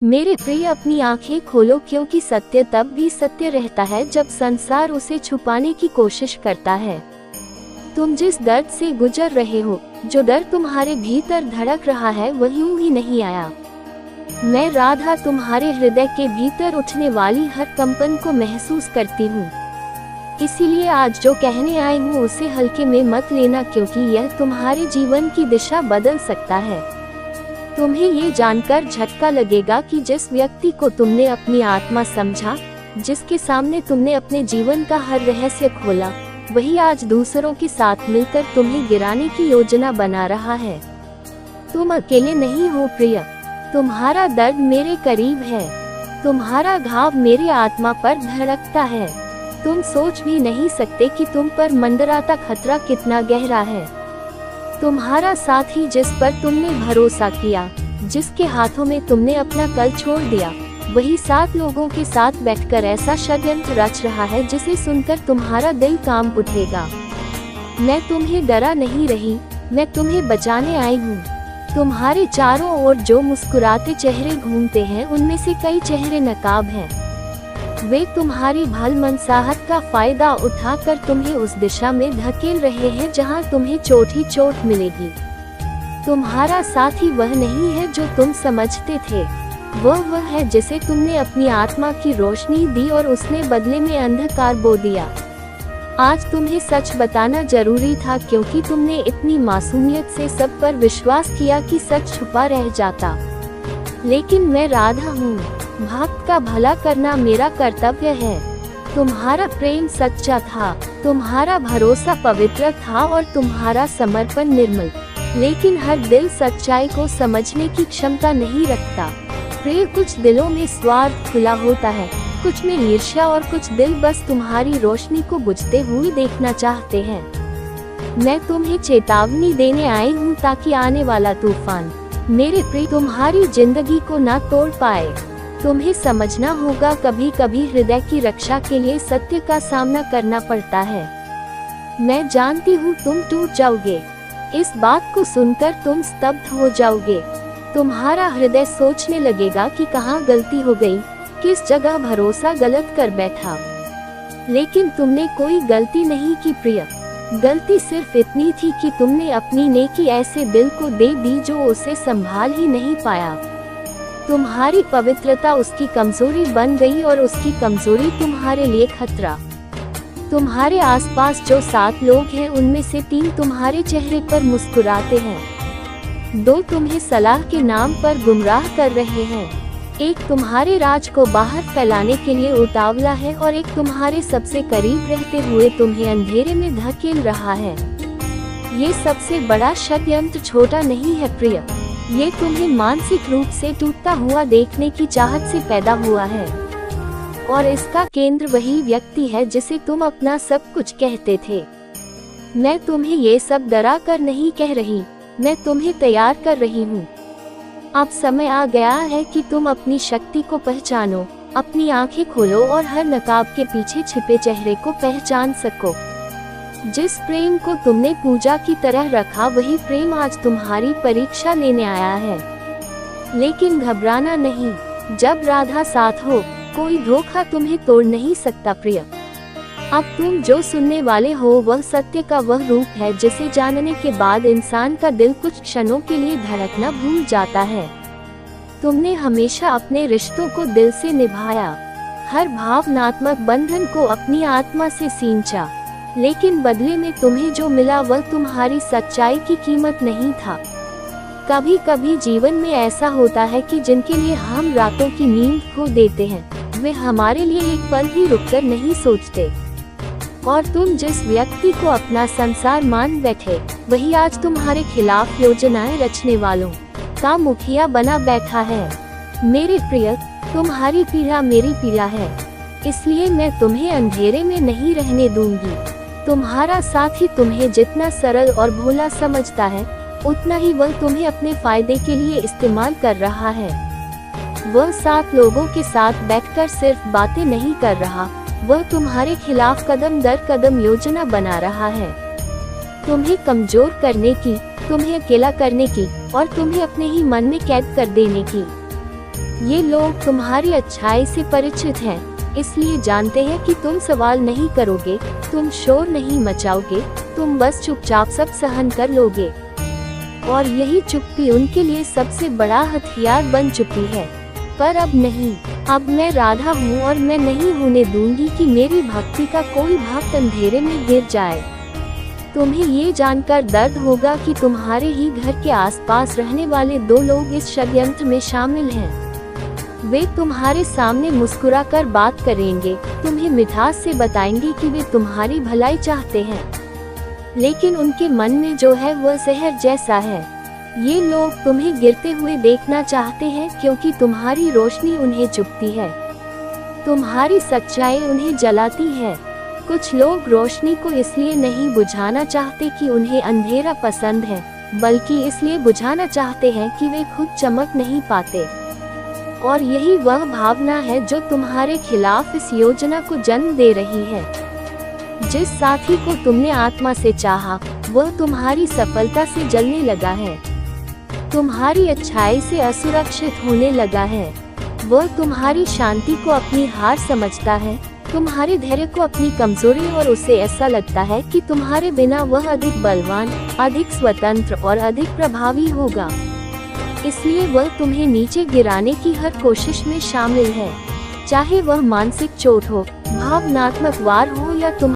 मेरे प्रिय, अपनी आंखें खोलो, क्योंकि सत्य तब भी सत्य रहता है जब संसार उसे छुपाने की कोशिश करता है। तुम जिस दर्द से गुजर रहे हो, जो डर तुम्हारे भीतर धड़क रहा है, वह यूं ही नहीं आया। मैं राधा तुम्हारे हृदय के भीतर उठने वाली हर कंपन को महसूस करती हूँ। इसीलिए आज जो कहने आई हूँ उसे हल्के में मत लेना, क्योंकि यह तुम्हारे जीवन की दिशा बदल सकता है। तुम्हें ये जानकर झटका लगेगा कि जिस व्यक्ति को तुमने अपनी आत्मा समझा, जिसके सामने तुमने अपने जीवन का हर रहस्य खोला, वही आज दूसरों के साथ मिलकर तुम्हें गिराने की योजना बना रहा है। तुम अकेले नहीं हो प्रिय, तुम्हारा दर्द मेरे करीब है, तुम्हारा घाव मेरी आत्मा पर धड़कता है। तुम सोच भी नहीं सकते कि तुम पर मंडराता खतरा कितना गहरा है। तुम्हारा साथी, जिस पर तुमने भरोसा किया, जिसके हाथों में तुमने अपना कल छोड़ दिया, वही 7 लोगों के साथ बैठकर ऐसा षड्यंत्र रच रहा है जिसे सुनकर तुम्हारा दिल कांप उठेगा। मैं तुम्हें डरा नहीं रही, मैं तुम्हें बचाने आई हूँ। तुम्हारे चारों ओर जो मुस्कुराते चेहरे घूमते हैं, उनमें से कई चेहरे नकाब हैं। वे तुम्हारी भलमनसाहत का फायदा उठाकर तुम्हें उस दिशा में धकेल रहे हैं जहां तुम्हें चोट ही चोट मिलेगी। तुम्हारा साथी वह नहीं है जो तुम समझते थे, वह है जिसे तुमने अपनी आत्मा की रोशनी दी और उसने बदले में अंधकार बो दिया। आज तुम्हें सच बताना जरूरी था, क्योंकि तुमने इतनी मासूमियत से सब पर विश्वास किया कि सच छुपा रह जाता। लेकिन मैं राधा हूँ, भक्त का भला करना मेरा कर्तव्य है। तुम्हारा प्रेम सच्चा था, तुम्हारा भरोसा पवित्र था और तुम्हारा समर्पण निर्मल। लेकिन हर दिल सच्चाई को समझने की क्षमता नहीं रखता। प्रिय, कुछ दिलों में स्वार्थ खुला होता है, कुछ में ईर्ष्या और कुछ दिल बस तुम्हारी रोशनी को बुझते हुए देखना चाहते हैं। मैं तुम्हें चेतावनी देने आई हूँ ताकि आने वाला तूफान, मेरे प्रिय, तुम्हारी जिंदगी को ना तोड़ पाए। तुम्हें समझना होगा, कभी कभी हृदय की रक्षा के लिए सत्य का सामना करना पड़ता है। मैं जानती हूँ तुम टूट जाओगे, इस बात को सुनकर तुम स्तब्ध हो जाओगे। तुम्हारा हृदय सोचने लगेगा कि कहाँ गलती हो गई, किस जगह भरोसा गलत कर बैठा। लेकिन तुमने कोई गलती नहीं की प्रिय, गलती सिर्फ इतनी थी कि तुमने अपनी नेकी ऐसे दिल को दे दी जो उसे संभाल ही नहीं पाया। तुम्हारी पवित्रता उसकी कमजोरी बन गई और उसकी कमजोरी तुम्हारे लिए खतरा। तुम्हारे आसपास जो 7 लोग हैं, उनमें से 3 तुम्हारे चेहरे पर मुस्कुराते हैं, 2 तुम्हें सलाह के नाम पर गुमराह कर रहे हैं, 1 तुम्हारे राज को बाहर फैलाने के लिए उतावला है और 1 तुम्हारे सबसे करीब रहते हुए तुम्हें अंधेरे में धकेल रहा है। ये सबसे बड़ा षड्यंत्र छोटा नहीं है प्रिय, ये तुम्हें मानसिक रूप से टूटता हुआ देखने की चाहत से पैदा हुआ है। और इसका केंद्र वही व्यक्ति है जिसे तुम अपना सब कुछ कहते थे। मैं तुम्हें ये सब डरा कर नहीं कह रही, मैं तुम्हें तैयार कर रही हूँ। अब समय आ गया है कि तुम अपनी शक्ति को पहचानो, अपनी आंखें खोलो और हर नकाब के पीछे छिपे चेहरे को पहचान सको। जिस प्रेम को तुमने पूजा की तरह रखा, वही प्रेम आज तुम्हारी परीक्षा लेने आया है। लेकिन घबराना नहीं, जब राधा साथ हो, कोई धोखा तुम्हें तोड़ नहीं सकता प्रिय। अब तुम जो सुनने वाले हो वह सत्य का वह रूप है जिसे जानने के बाद इंसान का दिल कुछ क्षणों के लिए धड़कना भूल जाता है। तुमने हमेशा अपने रिश्तों को दिल से निभाया, हर भावनात्मक बंधन को अपनी आत्मा से सींचा, लेकिन बदले में तुम्हें जो मिला वह तुम्हारी सच्चाई की कीमत नहीं था। कभी कभी जीवन में ऐसा होता है कि जिनके लिए हम रातों की नींद खो देते हैं, वे हमारे लिए एक पल भी रुककर नहीं सोचते। और तुम जिस व्यक्ति को अपना संसार मान बैठे, वही आज तुम्हारे खिलाफ योजनाएं रचने वालों का मुखिया बना बैठा है। मेरे प्रिय, तुम्हारी पीड़ा मेरी पीड़ा है, इसलिए मैं तुम्हें अंधेरे में नहीं रहने दूंगी। तुम्हारा साथी तुम्हें जितना सरल और भोला समझता है, उतना ही वह तुम्हें अपने फायदे के लिए इस्तेमाल कर रहा है। वह 7 लोगों के साथ बैठकर सिर्फ बातें नहीं कर रहा, वह तुम्हारे खिलाफ कदम दर कदम योजना बना रहा है। तुम्हें कमजोर करने की, तुम्हें अकेला करने की और तुम्हें अपने ही मन में कैद कर देने की। ये लोग तुम्हारी अच्छाई से परिचित हैं, इसलिए जानते हैं कि तुम सवाल नहीं करोगे, तुम शोर नहीं मचाओगे, तुम बस चुपचाप सब सहन कर लोगे। और यही चुप्पी उनके लिए सबसे बड़ा हथियार बन चुकी है। पर अब नहीं, अब मैं राधा हूँ और मैं नहीं होने दूंगी कि मेरी भक्ति का कोई भक्त अंधेरे में गिर जाए। तुम्हें ये जानकर दर्द होगा कि तुम्हारे ही घर के आसपास रहने वाले 2 लोग इस षड्यंत्र में शामिल हैं। वे तुम्हारे सामने मुस्कुराकर बात करेंगे, तुम्हें मिठास से बताएंगे कि वे तुम्हारी भलाई चाहते हैं, लेकिन उनके मन में जो है वह जहर जैसा है। ये लोग तुम्हें गिरते हुए देखना चाहते हैं क्योंकि तुम्हारी रोशनी उन्हें चुभती है, तुम्हारी सच्चाई उन्हें जलाती है। कुछ लोग रोशनी को इसलिए नहीं बुझाना चाहते कि उन्हें अंधेरा पसंद है, बल्कि इसलिए बुझाना चाहते हैं कि वे खुद चमक नहीं पाते। और यही वह भावना है जो तुम्हारे खिलाफ इस योजना को जन्म दे रही है। जिस साथी को तुमने आत्मा से चाहा, वह तुम्हारी सफलता से जलने लगा है, तुम्हारी अच्छाई से असुरक्षित होने लगा है। वह तुम्हारी शांति को अपनी हार समझता है, तुम्हारे धैर्य को अपनी कमजोरी, और उसे ऐसा लगता है कि तुम्हारे बिना वह अधिक बलवान, अधिक स्वतंत्र और अधिक प्रभावी होगा। इसलिए वह तुम्हें नीचे गिराने की हर कोशिश में शामिल है, चाहे वह मानसिक चोट हो, भावनात्मक वार हो या तुम